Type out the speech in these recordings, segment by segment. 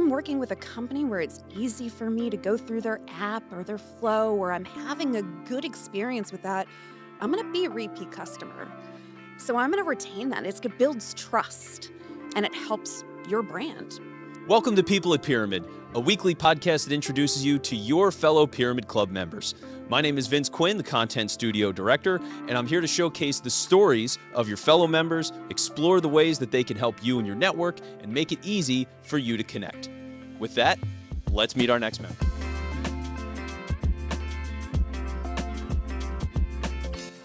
I'm working with a company where it's easy for me to go through their app or their flow, or I'm having a good experience with that, I'm going to be a repeat customer. So I'm going to retain that. It builds trust and it helps your brand. Welcome to People at Pyramid, a weekly podcast that introduces you to your fellow Pyramid Club members. My name is Vince Quinn, the Content Studio Director, and I'm here to showcase the stories of your fellow members, explore the ways that they can help you and your network, and make it easy for you to connect. With that, let's meet our next member.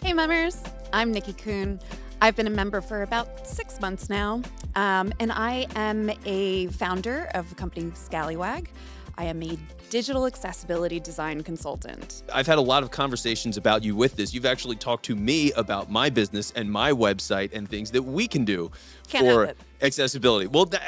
Hey, members. I'm Nikki Kuhn. I've been a member for about 6 months now, and I am a founder of the company Scallywag. I am a digital accessibility design consultant. I've had a lot of conversations about you with this. You've actually talked to me about my business and my website and things that we can do for accessibility. Well, but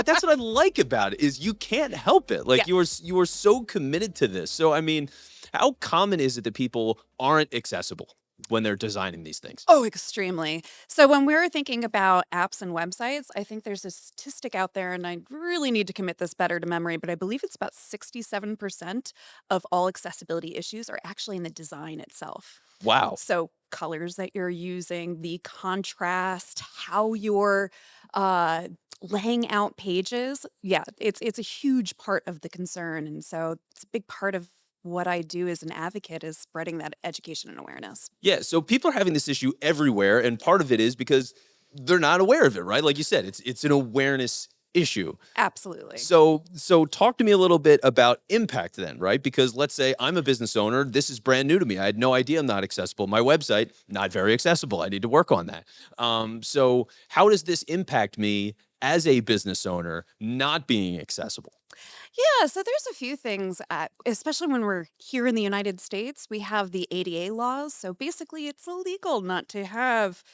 that's what I like about it is you can't help it. Like you are so committed to this. So, I mean, how common is it that people aren't accessible when they're designing these things? Oh, extremely. So when we're thinking about apps and websites, I think there's a statistic out there, and I really need to commit this better to memory, but I believe it's about 67% of all accessibility issues are actually in the design itself. Wow. So colors that you're using, the contrast, how you're laying out pages. Yeah, it's a huge part of the concern. And so it's a big part of what I do as an advocate is spreading that education and awareness. Yeah, so people are having this issue everywhere, and part of it is because they're not aware of it, right? Like you said, it's an awareness issue. Absolutely. So talk to me a little bit about impact then, right? Because let's say I'm a business owner. This is brand new to me. I had no idea I'm not accessible. My website, not very accessible. I need to work on that. So how does this impact me as a business owner not being accessible? Yeah, so there's a few things, especially when we're here in the United States, we have the ADA laws. So basically, it's illegal not to have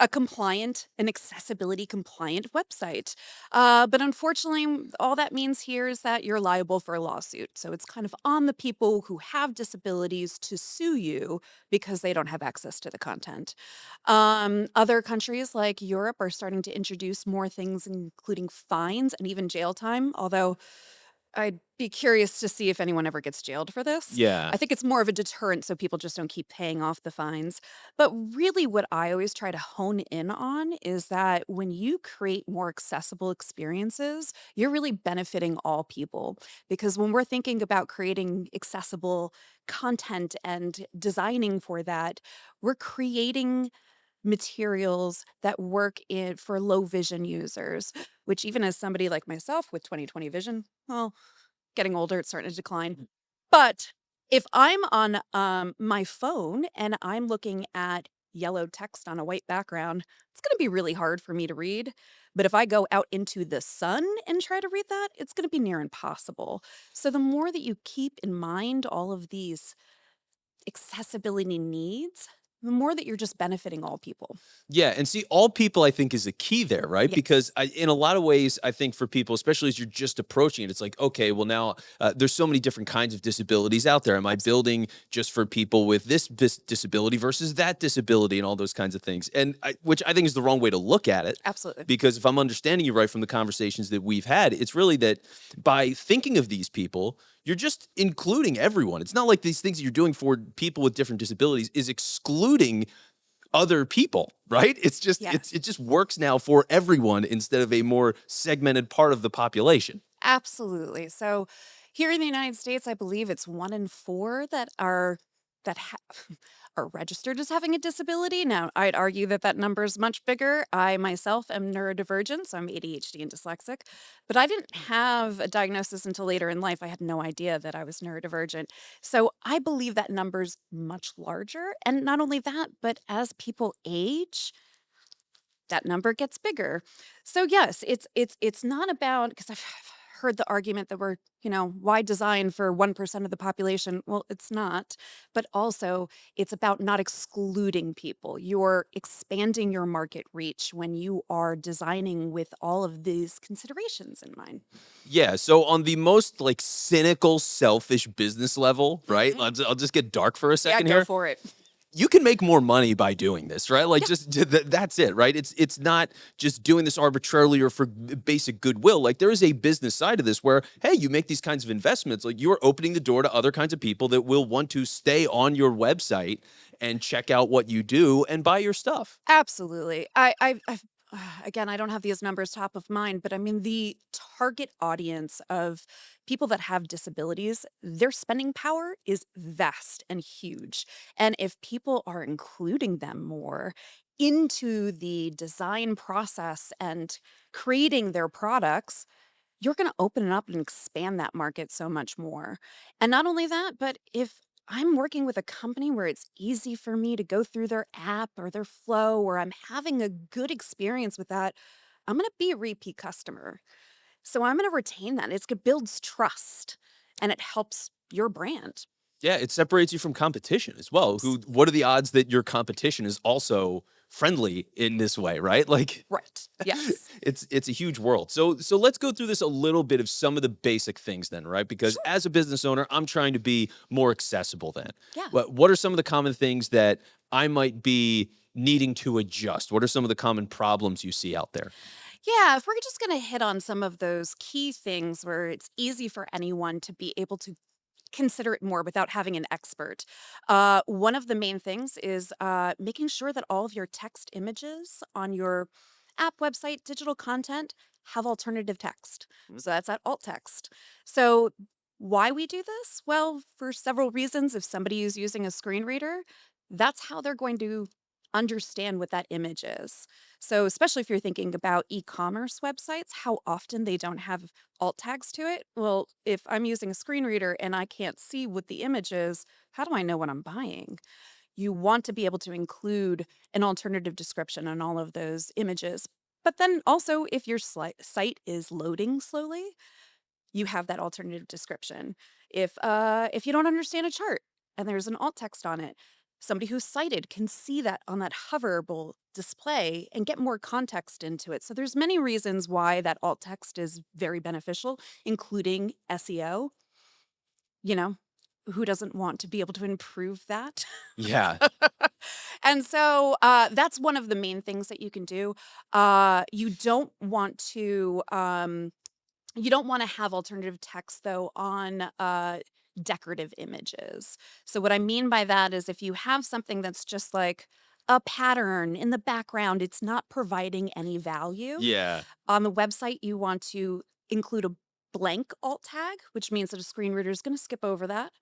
an accessibility compliant website. But unfortunately, all that means here is that you're liable for a lawsuit. So it's kind of on the people who have disabilities to sue you because they don't have access to the content. Other countries like Europe are starting to introduce more things, including fines and even jail time, although I'd be curious to see if anyone ever gets jailed for this. Yeah. I think it's more of a deterrent so people just don't keep paying off the fines. But really, what I always try to hone in on is that when you create more accessible experiences, you're really benefiting all people. Because when we're thinking about creating accessible content and designing for that, we're creating materials that work for low vision users, which even as somebody like myself with 20/20 vision, well, getting older, it's starting to decline. But if I'm on my phone and I'm looking at yellow text on a white background, it's going to be really hard for me to read. But if I go out into the sun and try to read that, it's going to be near impossible. So the more that you keep in mind all of these accessibility needs, the more that you're just benefiting all people. Yeah, and see, all people, I think, is a key there, right? Yes. Because in a lot of ways, I think for people, especially as you're just approaching it, it's like, okay, well now there's so many different kinds of disabilities out there. Am I building just for people with this disability versus that disability and all those kinds of things? And which I think is the wrong way to look at it. Absolutely. Because if I'm understanding you right from the conversations that we've had, it's really that by thinking of these people, you're just including everyone. It's not like these things that you're doing for people with different disabilities is excluding other people, right? It's just it just works now for everyone instead of a more segmented part of the population. Absolutely. So here in the United States, I believe it's 1 in 4 that are registered as having a disability. Now, I'd argue that that number is much bigger. I myself am neurodivergent, so I'm ADHD and dyslexic, but I didn't have a diagnosis until later in life. I had no idea that I was neurodivergent. So I believe that number's much larger. And not only that, but as people age, that number gets bigger. So yes, it's not about, because I've heard the argument that we're, why design for 1% of the population? Well, it's not. But also, it's about not excluding people. You're expanding your market reach when you are designing with all of these considerations in mind. Yeah, so on the most like cynical, selfish business level, right? I'll just get dark for a second Yeah, here. go for it. you can make more money by doing this, right? Like Yeah, just that's it, right? It's not just doing this arbitrarily or for basic goodwill. Like there is a business side to this where, hey, you make these kinds of investments, like you're opening the door to other kinds of people that will want to stay on your website and check out what you do and buy your stuff. absolutely. I've again, I don't have these numbers top of mind, but I mean, the target audience of people that have disabilities, their spending power is vast and huge. And if people are including them more into the design process and creating their products, you're gonna open it up and expand that market so much more. And not only that, but if I'm working with a company where it's easy for me to go through their app or their flow, or I'm having a good experience with that, I'm gonna be a repeat customer. So I'm gonna retain that. It builds trust and it helps your brand. Yeah, it separates you from competition as well. S- What are the odds that your competition is also friendly in this way, right? Like Right. Yes. it's a huge world. So let's go through this a little bit of some of the basic things then, right? Because Sure. as a business owner, I'm trying to be more accessible then. Yeah. What are some of the common things that I might be needing to adjust? What are some of the common problems you see out there? Yeah, if we're just going to hit on some of those key things where it's easy for anyone to be able to consider it more without having an expert. One of the main things is making sure that all of your text images on your app, website, digital content have alternative text. So that's that alt text. So, why we do this? Well, for several reasons. If somebody is using a screen reader, that's how they're going to understand what that image is. So, especially if you're thinking about e commerce websites, how often they don't have alt tags to it. Well, if I'm using a screen reader and I can't see what the image is, how do I know what I'm buying? You want to be able to include an alternative description on all of those images. But then also, if your site is loading slowly, you have that alternative description. If you don't understand a chart and there's an alt text on it, somebody who's sighted can see that on that hoverable display and get more context into it. So there's many reasons why that alt text is very beneficial, including SEO. You know, who doesn't want to be able to improve that? Yeah. And so that's one of the main things that you can do. You don't want to you don't wanna have alternative text, though, on, decorative images. So what I mean by that is if you have something that's just like a pattern in the background, it's not providing any value. Yeah. On the website, you want to include a blank alt tag, which means that a screen reader is gonna skip over that.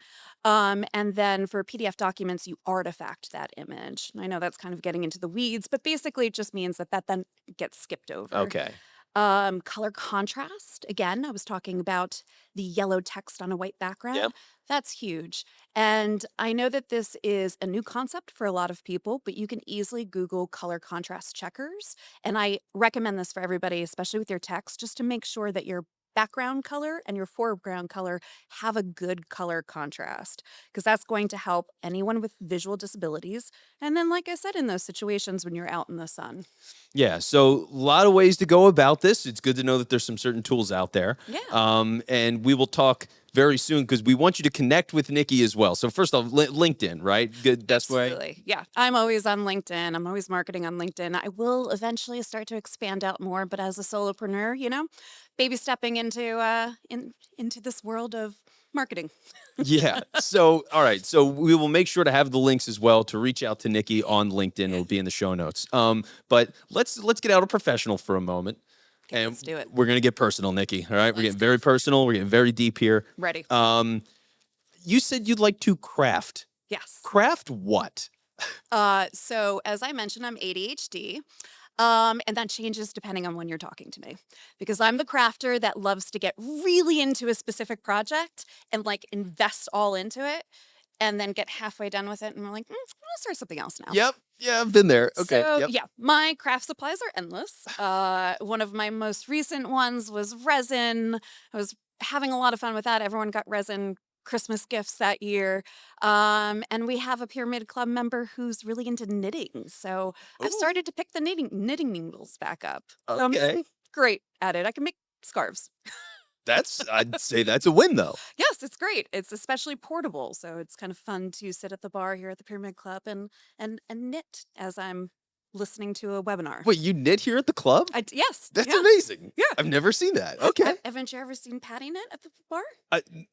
And then for PDF documents, you artifact that image. And I know that's kind of getting into the weeds, but basically it just means that that then gets skipped over. Okay. Color contrast. Again, I was talking about the yellow text on a white Yep. background. That's huge. And I know that this is a new concept for a lot of people, but you can easily Google color contrast checkers. And I recommend this for everybody, especially with your text, just to make sure that your background color and your foreground color have a good color contrast, because that's going to help anyone with visual disabilities. And then, like I said, in those situations when you're out in the sun. Yeah, so a lot of ways to go about this. It's good to know that there's some certain tools out there. Yeah. And we will talk very soon because we want you to connect with Nikki as well. So first off, LinkedIn, right? Good, best way. Absolutely. Yeah. I'm always on LinkedIn. I'm always marketing on LinkedIn. I will eventually start to expand out more, but as a solopreneur, baby stepping into this world of marketing. Yeah. So, all right. So we will make sure to have the links as well to reach out to Nikki on LinkedIn. Yeah. It'll be in the show notes. But let's get out of professional for a moment, Okay, and let's do it. we're gonna get personal, Nikki. All right, we're Let's getting go. very personal. We're getting very deep here. Ready. Um, you said you'd like to craft. Yes. Craft what? So as I mentioned, I'm ADHD. And that changes depending on when you're talking to me. Because I'm the crafter that loves to get really into a specific project and like invest all into it and then get halfway done with it and we're like, I'm gonna start something else now. Yep. Yeah, I've been there. Okay. So Yep. yeah, my craft supplies are endless. One of my most recent ones was resin. I was having a lot of fun with that. Everyone got resin Christmas gifts that year. And we have a pyramid club member who's really into knitting. So I've Ooh. started to pick the knitting needles back up. So I'm Okay. great at it. I can make scarves. I'd say that's a win though. Yes, it's great. It's especially portable, so it's kind of fun to sit at the bar here at the Pyramid Club and knit as I'm listening to a webinar. Wait, you knit here at the club? Yes, That's yeah, amazing. yeah. I've never seen that. Okay. Haven't you ever seen Patty knit at the bar?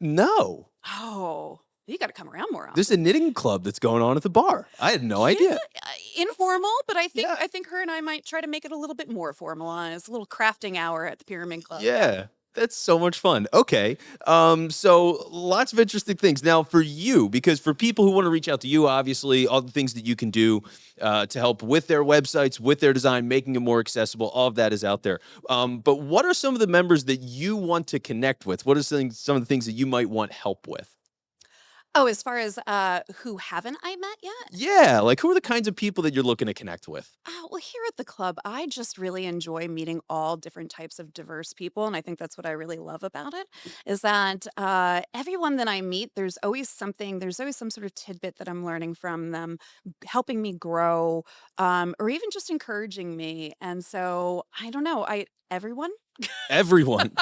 No. Oh, you got to come around more There's often. a knitting club that's going on at the bar. I had no Yeah, idea. informal, but Yeah. I think her and I might try to make it a little bit more formalized. A little crafting hour at the Pyramid Club. Yeah. Yeah. That's so much fun. Okay. So lots of interesting things. Now for you, because for people who want to reach out to you, obviously, all the things that you can do to help with their websites, with their design, making it more accessible, all of that is out there. But what are some of the members that you want to connect with? What are some of the things that you might want help with? Oh, as far as who haven't I met yet? Yeah, like who are the kinds of people that you're looking to connect with? Well, here at the club, I just really enjoy meeting all different types of diverse people, and I think that's what I really love about it. Is that everyone that I meet, there's always some sort of tidbit that I'm learning from them, helping me grow, or even just encouraging me. And so I don't know, I everyone. Everyone.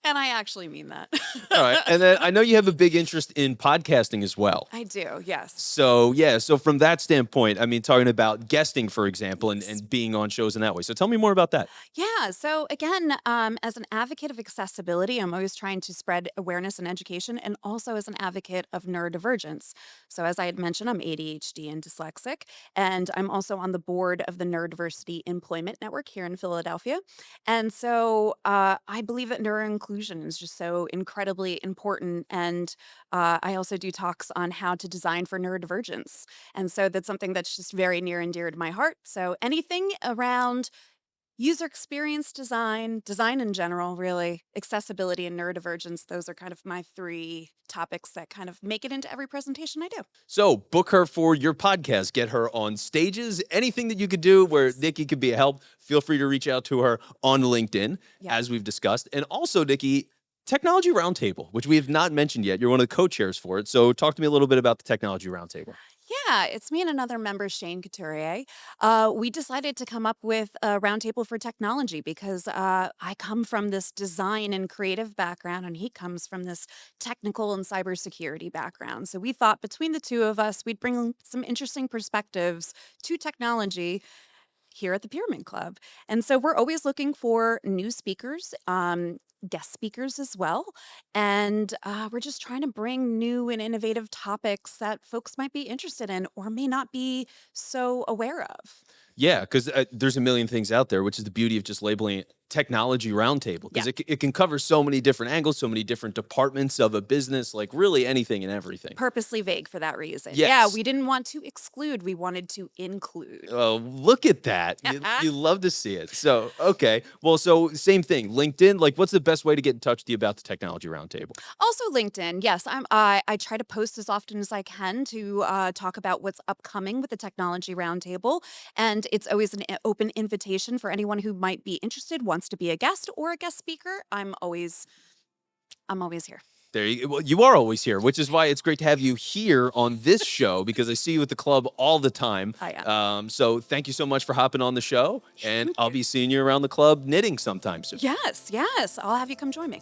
And I actually mean that. All right. And then I know you have a big interest in podcasting as well. I do, yes. So, yeah. So, from that standpoint, I mean, talking about guesting, for example, Yes. and being on shows in that way. So, tell me more about that. Yeah. So again, as an advocate of accessibility, I'm always trying to spread awareness and education, and also as an advocate of neurodivergence. So as I had mentioned, I'm ADHD and dyslexic, and I'm also on the board of the Neurodiversity Employment Network here in Philadelphia. And so I believe that neuroinclusion is just so incredibly important. And I also do talks on how to design for neurodivergence. And so that's something that's just very near and dear to my heart. So anything around user experience design, design in general, really, accessibility and neurodivergence, those are kind of my three topics that kind of make it into every presentation I do. So, book her for your podcast, get her on stages, anything that you could do where Yes. Nikki could be a help. Feel free to reach out to her on LinkedIn, Yeah. as we've discussed. And also, Nikki, Technology Roundtable, which we have not mentioned yet. You're one of the co chairs for it. So, talk to me a little bit about the Technology Roundtable. Yeah, it's me and another member, Shane Couturier. We decided to come up with a roundtable for technology because I come from this design and creative background, and he comes from this technical and cybersecurity background. So we thought between the two of us, we'd bring some interesting perspectives to technology here at the Pyramid Club. And so we're always looking for new speakers, guest speakers as well. And we're just trying to bring new and innovative topics that folks might be interested in or may not be so aware of. Yeah, because there's a million things out there, which is the beauty of just labeling it technology roundtable, Yeah. because it can cover so many different angles, so many different departments of a business, like really anything and everything. Purposely vague for that reason. Yeah, Yes. we didn't want to exclude, we wanted to include. Oh, look at that. You love to see it. So, okay. Well, so same thing. LinkedIn, like what's the best way to get in touch with you about the technology roundtable? Also LinkedIn, yes, I try to post as often as I can to talk about what's upcoming with the Technology Roundtable, and it's always an open invitation for anyone who might be interested, wants to be a guest or a guest speaker. I'm always here. Well, you are always here, which is why it's great to have you here on this show because I see you at the club all the time. I am. So thank you so much for hopping on the show, and Thank I'll you. be seeing you around the club knitting sometime soon. Yes, yes, I'll have you come join me.